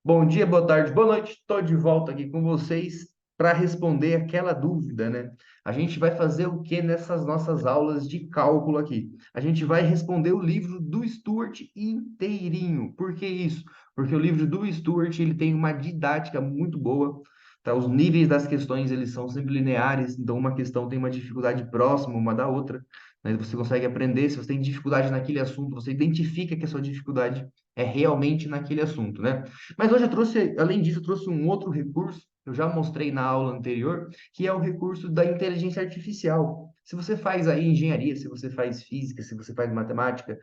Bom dia, boa tarde, boa noite. Estou de volta aqui com vocês para responder aquela dúvida, né? A gente vai fazer o que nessas nossas aulas de cálculo aqui? A gente vai responder o livro do Stuart inteirinho. Por que isso? Porque o livro do Stuart, ele tem uma didática muito boa, tá? Os níveis das questões, eles são sempre lineares, então uma questão tem uma dificuldade próxima uma da outra, né? Você consegue aprender, se você tem dificuldade naquele assunto, você identifica que a sua dificuldade é realmente naquele assunto, né? Mas hoje eu trouxe, além disso, eu trouxe um outro recurso, que eu já mostrei na aula anterior, que é o recurso da inteligência artificial. Se você faz aí engenharia, se você faz física, se você faz matemática,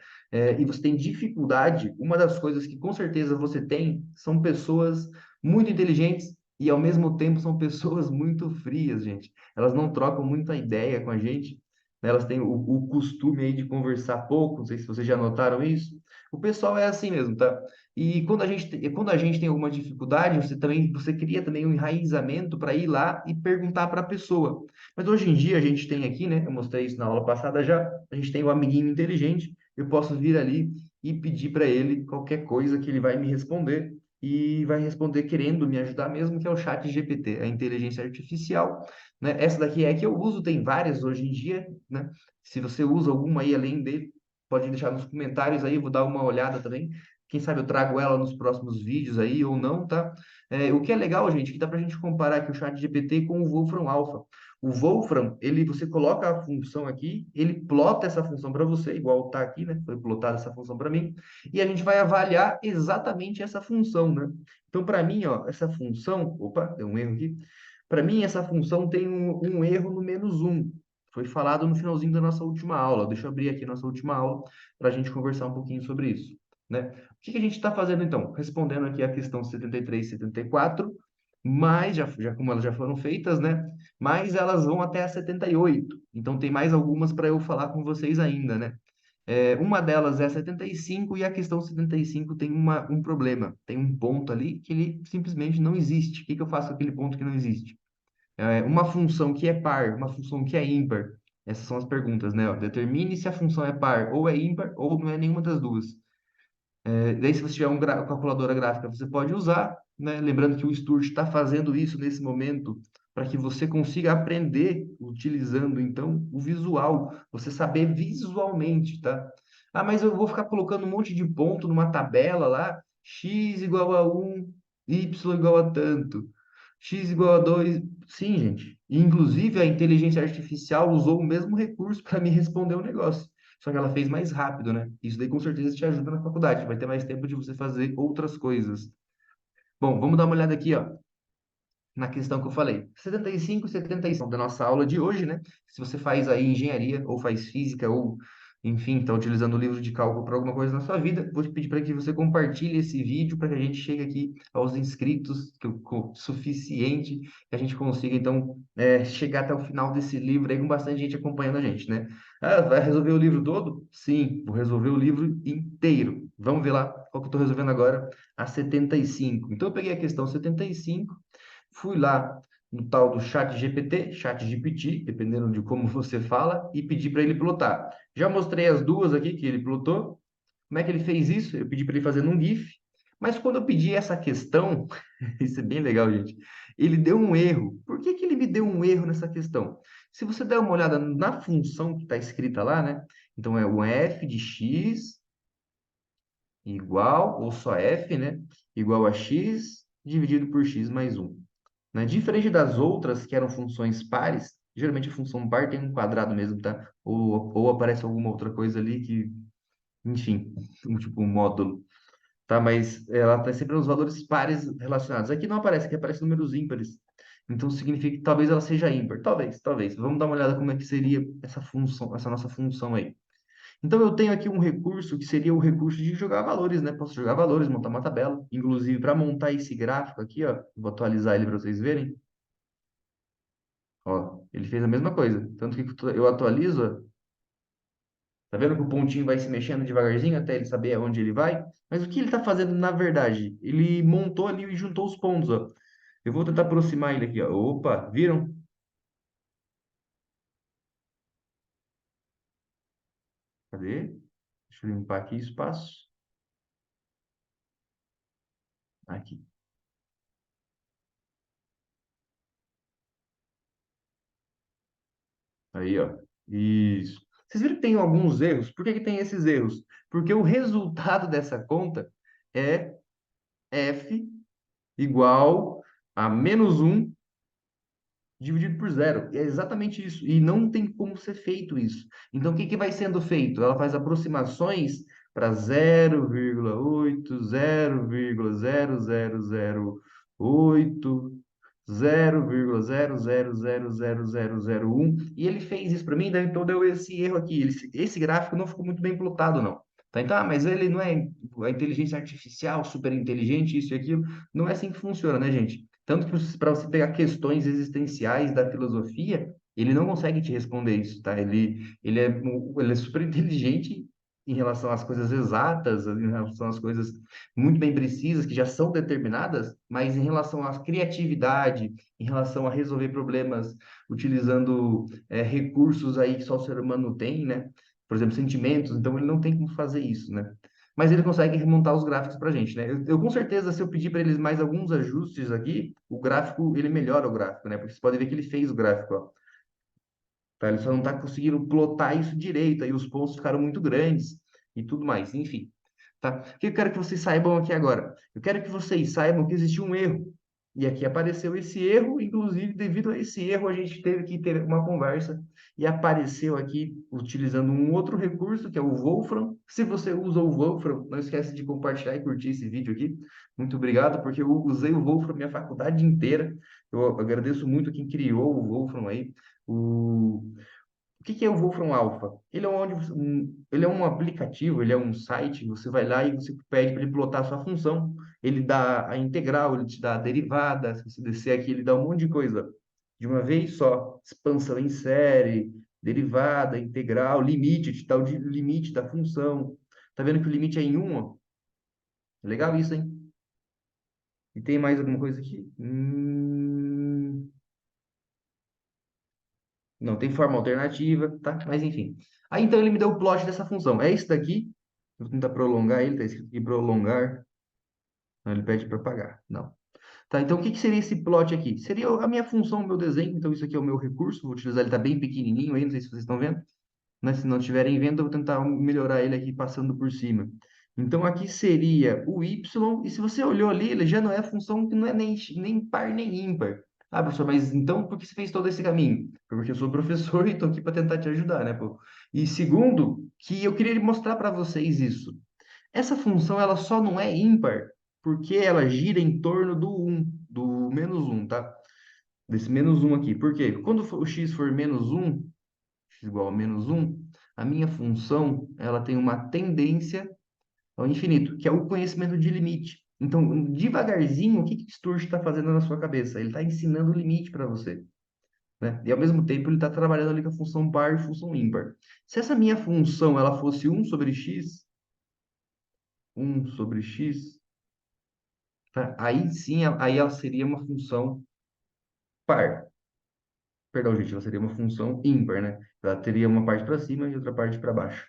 e você tem dificuldade, uma das coisas que com certeza você tem são pessoas muito inteligentes e ao mesmo tempo são pessoas muito frias, gente. Elas não trocam muita ideia com a gente, né? Elas têm o costume aí de conversar pouco, não sei se vocês já notaram isso. O pessoal é assim mesmo, tá? E quando a gente tem alguma dificuldade, você cria também um enraizamento para ir lá e perguntar para a pessoa. Mas hoje em dia a gente tem aqui, né? Eu mostrei isso na aula passada já. A gente tem o amiguinho inteligente. Eu posso vir ali e pedir para ele qualquer coisa que ele vai me responder e vai responder querendo me ajudar mesmo, que é o chat GPT, a inteligência artificial, né? Essa daqui é a que eu uso, tem várias hoje em dia, né? Se você usa alguma aí além dele, pode deixar nos comentários aí, eu vou dar uma olhada também. Quem sabe eu trago ela nos próximos vídeos aí ou não, tá? O que é legal, gente, que dá para a gente comparar aqui o chat GPT com o Wolfram Alpha. O Wolfram, você coloca a função aqui, ele plota essa função para você, igual tá aqui, né? Foi plotada essa função para mim, e a gente vai avaliar exatamente essa função, né? Então, para mim, ó, essa função, opa, deu um erro aqui. Para mim, essa função tem um erro no menos um. Foi falado no finalzinho da nossa última aula. Deixa eu abrir aqui nossa última aula para a gente conversar um pouquinho sobre isso, né? O que que a gente está fazendo então? Respondendo aqui a questão 73 e 74, mas já como elas já foram feitas, né? Mas elas vão até a 78. Então tem mais algumas para eu falar com vocês ainda, né? Uma delas é 75 e a questão 75 tem um problema. Tem um ponto ali que ele simplesmente não existe. O que que eu faço com aquele ponto que não existe? Uma função que é par, uma função que é ímpar. Essas são as perguntas, né? Ó, determine se a função é par ou é ímpar ou não é nenhuma das duas. Daí, se você tiver uma calculadora gráfica, você pode usar, né? Lembrando que o Sturt está fazendo isso nesse momento para que você consiga aprender utilizando, então, o visual, você saber visualmente, tá? Ah, mas eu vou ficar colocando um monte de ponto numa tabela lá, x igual a 1, y igual a tanto, x igual a 2. Sim, gente. E, inclusive, a inteligência artificial usou o mesmo recurso para me responder o negócio. Só que ela fez mais rápido, né? Isso daí com certeza te ajuda na faculdade. Vai ter mais tempo de você fazer outras coisas. Bom, vamos dar uma olhada aqui, ó, na questão que eu falei. 75 e 75 da nossa aula de hoje, né? Se você faz aí engenharia, ou faz física, ou, enfim, está utilizando o livro de cálculo para alguma coisa na sua vida, vou te pedir para que você compartilhe esse vídeo para que a gente chegue aqui aos inscritos, suficiente, que a gente consiga, então, chegar até o final desse livro aí com bastante gente acompanhando a gente, né? Ah, vai resolver o livro todo? Sim, vou resolver o livro inteiro. Vamos ver lá qual que eu estou resolvendo agora, a 75. Então, eu peguei a questão 75. Fui lá no tal do chat GPT, dependendo de como você fala, e pedi para ele plotar. Já mostrei as duas aqui que ele plotou. Como é que ele fez isso? Eu pedi para ele fazer num GIF. Mas quando eu pedi essa questão, isso é bem legal, gente, ele deu um erro. Por que que ele me deu um erro nessa questão? Se você der uma olhada na função que está escrita lá, né? Então é o f de x igual, ou só f, né? Igual a x dividido por x mais um, né? Diferente das outras, que eram funções pares, geralmente a função par tem um quadrado mesmo, tá? Ou aparece alguma outra coisa ali que, enfim, tipo um módulo, tá? Mas ela tem sempre os valores pares relacionados. Aqui não aparece, aqui aparece números ímpares. Então significa que talvez ela seja ímpar. Talvez, talvez. Vamos dar uma olhada como é que seria essa função, essa nossa função aí. Então eu tenho aqui um recurso que seria o recurso de jogar valores, né? Posso jogar valores, montar uma tabela. Inclusive, para montar esse gráfico aqui, ó, vou atualizar ele para vocês verem. Ó, ele fez a mesma coisa. Tanto que eu atualizo, ó, tá vendo que o pontinho vai se mexendo devagarzinho até ele saber aonde ele vai? Mas o que ele está fazendo na verdade? Ele montou ali e juntou os pontos, ó. Eu vou tentar aproximar ele aqui, ó. Opa, viram? Cadê? Deixa eu limpar aqui o espaço. Aqui. Aí, ó. Isso. Vocês viram que tem alguns erros? Por que que tem esses erros? Porque o resultado dessa conta é f igual a -1 dividido por zero. É exatamente isso. E não tem como ser feito isso. Então, o que que vai sendo feito? Ela faz aproximações para 0,8, 0,0008, 0,000001. E ele fez isso para mim, daí então deu esse erro aqui. Esse gráfico não ficou muito bem plotado, não. Tá, então, mas ele não é a inteligência artificial, super inteligente, isso e aquilo. Não é assim que funciona, né, gente? Tanto que para você pegar questões existenciais da filosofia, ele não consegue te responder isso, tá? Ele é super inteligente em relação às coisas exatas, em relação às coisas muito bem precisas, que já são determinadas, mas em relação à criatividade, em relação a resolver problemas utilizando recursos aí que só o ser humano tem, né? Por exemplo, sentimentos, então ele não tem como fazer isso, né? Mas ele consegue remontar os gráficos para a gente, né? Com certeza, se eu pedir para eles mais alguns ajustes aqui, o gráfico, ele melhora o gráfico, né? Porque você pode ver que ele fez o gráfico, ó. Tá? Ele só não está conseguindo plotar isso direito, aí os pontos ficaram muito grandes e tudo mais, enfim. Tá? O que eu quero que vocês saibam aqui agora? Eu quero que vocês saibam que existiu um erro. E aqui apareceu esse erro, inclusive, devido a esse erro, a gente teve que ter uma conversa e apareceu aqui utilizando um outro recurso, que é o Wolfram. Se você usa o Wolfram, não esquece de compartilhar e curtir esse vídeo aqui. Muito obrigado, porque eu usei o Wolfram minha faculdade inteira. Eu agradeço muito quem criou o Wolfram aí. O, o que que é o Wolfram Alpha? Ele é um aplicativo, ele é um site, você vai lá e você pede para ele plotar a sua função. Ele dá a integral, ele te dá a derivada, se você descer aqui, ele dá um monte de coisa de uma vez só. Expansão em série, derivada, integral, limite, te dá o limite da função. Tá vendo que o limite é em 1, ó? Legal isso, hein? E tem mais alguma coisa aqui? Não tem forma alternativa, tá? Mas enfim. Aí então ele me deu o plot dessa função. É isso daqui. Vou tentar prolongar ele, tá escrito aqui prolongar. Não, ele pede para pagar. Não. Tá, então o que que seria esse plot aqui? Seria a minha função, o meu desenho. Então isso aqui é o meu recurso. Vou utilizar ele, tá bem pequenininho aí, não sei se vocês estão vendo. Né? Se não estiverem vendo, eu vou tentar melhorar ele aqui passando por cima. Então aqui seria o y, e se você olhou ali, ele já não é função que não é nem par nem ímpar. Ah, professor, mas então por que você fez todo esse caminho? Porque eu sou professor e estou aqui para tentar te ajudar, né, pô? E segundo, que eu queria mostrar para vocês isso. Essa função ela só não é ímpar porque ela gira em torno do um, do -1, tá? Desse -1 aqui. Por quê? Quando o x for -1, x igual a -1, a minha função ela tem uma tendência ao infinito, que é o conhecimento de limite. Então, devagarzinho, o que que Sturge está fazendo na sua cabeça? Ele está ensinando o limite para você, né? E ao mesmo tempo ele está trabalhando ali com a função par e função ímpar. Se essa minha função ela fosse 1 sobre x, tá? Aí sim, aí ela seria uma função par. Perdão, gente, ela seria uma função ímpar, né? Ela teria uma parte para cima e outra parte para baixo.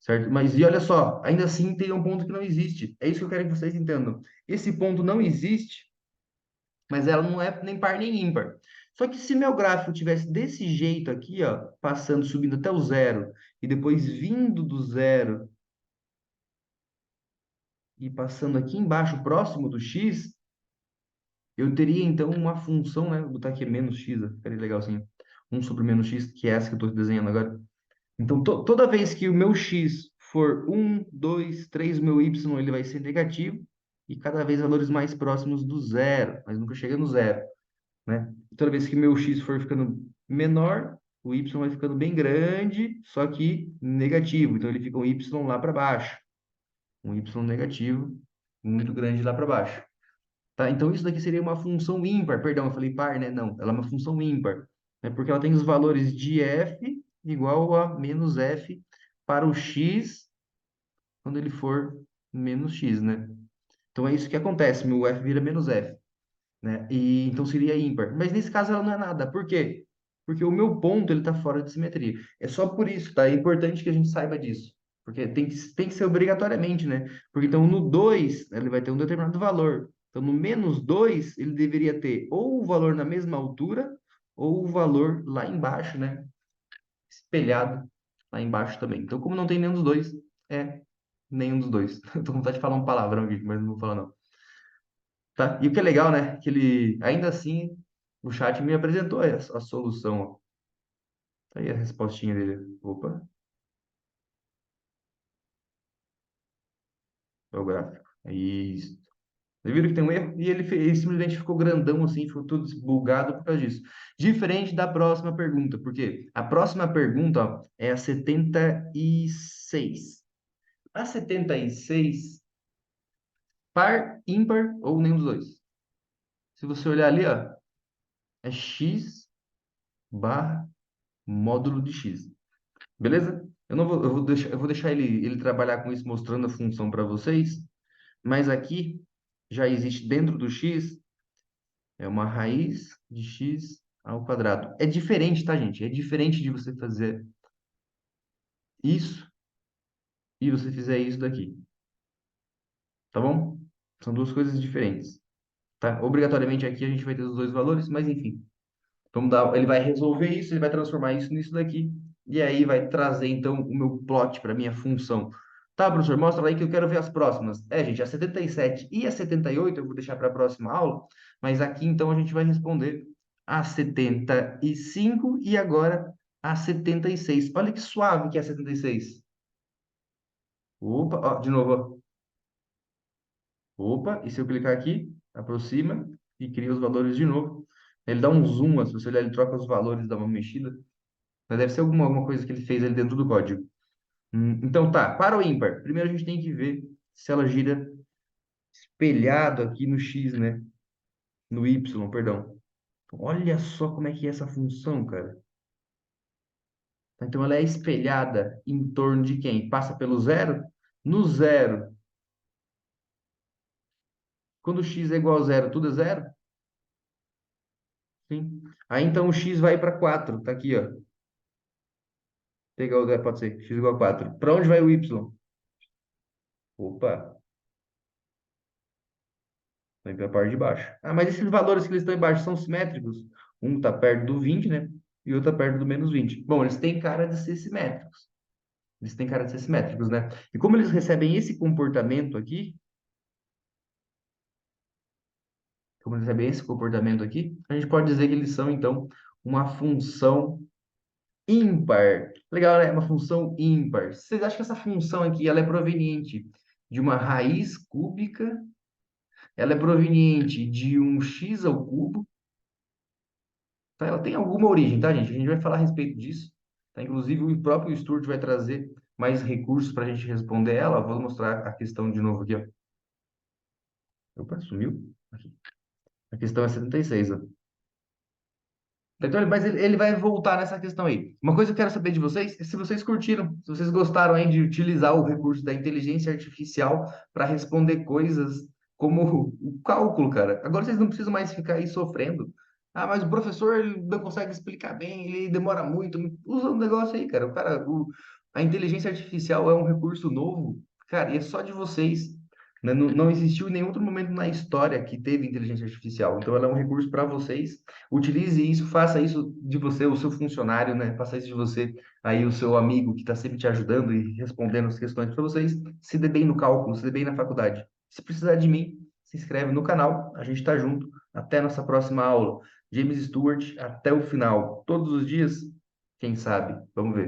Certo? Mas e olha só, ainda assim tem um ponto que não existe. É isso que eu quero que vocês entendam. Esse ponto não existe, mas ela não é nem par nem ímpar. Só que se meu gráfico tivesse desse jeito aqui, ó, passando, subindo até o zero, e depois vindo do zero e passando aqui embaixo, próximo do x, eu teria então uma função, né? Vou botar aqui menos x, ó, ficaria legal assim. 1 sobre -x, que é essa que eu estou desenhando agora. Então, toda vez que o meu x for 1, 2, 3, o meu y ele vai ser negativo, e cada vez valores mais próximos do zero, mas nunca chega no zero, né? Toda vez que meu x for ficando menor, o y vai ficando bem grande, só que negativo. Então, ele fica um y lá para baixo, um y negativo, muito grande lá para baixo. Tá? Então, isso daqui seria uma função ímpar. Perdão, eu falei par, né? Não, ela é uma função ímpar, né? Porque ela tem os valores de f igual a menos f para o x quando ele for menos x, né? Então, é isso que acontece. Meu f vira menos f, né? E, então, seria ímpar. Mas, nesse caso, ela não é nada. Por quê? Porque o meu ponto ele está fora de simetria. É só por isso, tá? É importante que a gente saiba disso. Porque tem que ser obrigatoriamente, né? Porque então no 2 ele vai ter um determinado valor. Então no -2 ele deveria ter ou o valor na mesma altura ou o valor lá embaixo, né? espelhado lá embaixo também. Então, como não tem nenhum dos dois, é nenhum dos dois. Eu tô com vontade de falar um palavrão aqui, mas não vou falar não. Tá? E o que é legal, né? Que ele, ainda assim, o chat me apresentou a solução. Ó. Tá aí a respostinha dele. Opa, é o gráfico. É isso. Vocês viram que tem um erro? E ele simplesmente ficou grandão assim, ficou tudo bugado por causa disso. Diferente da próxima pergunta, porque a próxima pergunta, ó, é a 76. A 76, par, ímpar ou nenhum dos dois? Se você olhar ali, ó, é x barra módulo de x. Beleza? Eu vou deixar ele trabalhar com isso, mostrando a função para vocês. Mas aqui já existe dentro do x, é uma raiz de x ao quadrado. É diferente, tá, gente? É diferente de você fazer isso e você fizer isso daqui. Tá bom? São duas coisas diferentes. Tá? Obrigatoriamente aqui a gente vai ter os dois valores, mas enfim. Vamos dar, ele vai resolver isso, ele vai transformar isso nisso daqui, e aí vai trazer então o meu plot para minha função. Tá, professor, mostra aí que eu quero ver as próximas. É, gente, a 77 e a 78 eu vou deixar para a próxima aula, mas aqui então a gente vai responder a 75 e agora a 76. Olha que suave que é a 76. Opa, ó, de novo, ó. Opa, e se eu clicar aqui, aproxima e cria os valores de novo. Ele dá um zoom, se você olhar, ele troca os valores, dá uma mexida. Mas deve ser alguma coisa que ele fez ali dentro do código. Então tá, para o ímpar. Primeiro a gente tem que ver se ela gira espelhado aqui no x, né? No y, perdão. Olha só como é que é essa função, cara. Então ela é espelhada em torno de quem? Passa pelo zero? No zero. Quando x é igual a zero, tudo é zero? Sim. Aí então o x vai para 4. Tá aqui, ó. Pegar o zero, pode ser. X igual a 4. Para onde vai o y? Opa, vem para a parte de baixo. Ah, mas esses valores que eles estão embaixo são simétricos? Um está perto do 20, né? E o outro está perto do menos 20. Bom, eles têm cara de ser simétricos. Eles têm cara de ser simétricos, né? E como eles recebem esse comportamento aqui, como eles recebem esse comportamento aqui, a gente pode dizer que eles são, então, uma função ímpar. Legal, né? Uma função ímpar. Vocês acham que essa função aqui, ela é proveniente de uma raiz cúbica? Ela é proveniente de um x ao cubo? Tá? Ela tem alguma origem, tá, gente? A gente vai falar a respeito disso. Tá? Inclusive, o próprio Sturt vai trazer mais recursos para a gente responder ela. Vou mostrar a questão de novo aqui, ó. Opa, sumiu. Aqui. A questão é 76, ó. Então, mas ele vai voltar nessa questão aí. Uma coisa que eu quero saber de vocês é se vocês curtiram, se vocês gostaram aí de utilizar o recurso da inteligência artificial para responder coisas como o cálculo, cara. Agora vocês não precisam mais ficar aí sofrendo. Ah, mas o professor ele não consegue explicar bem, ele demora muito. Usa um negócio aí, cara. A inteligência artificial é um recurso novo, cara, e é só de vocês. Né? Não existiu em nenhum outro momento na história que teve inteligência artificial. Então, ela é um recurso para vocês. Utilize isso, faça isso de você, o seu funcionário, né? Faça isso de você, aí o seu amigo que está sempre te ajudando e respondendo as questões para vocês. Se dê bem no cálculo, se dê bem na faculdade. Se precisar de mim, se inscreve no canal. A gente está junto. Até a nossa próxima aula. James Stewart, até o final. Todos os dias, quem sabe? Vamos ver.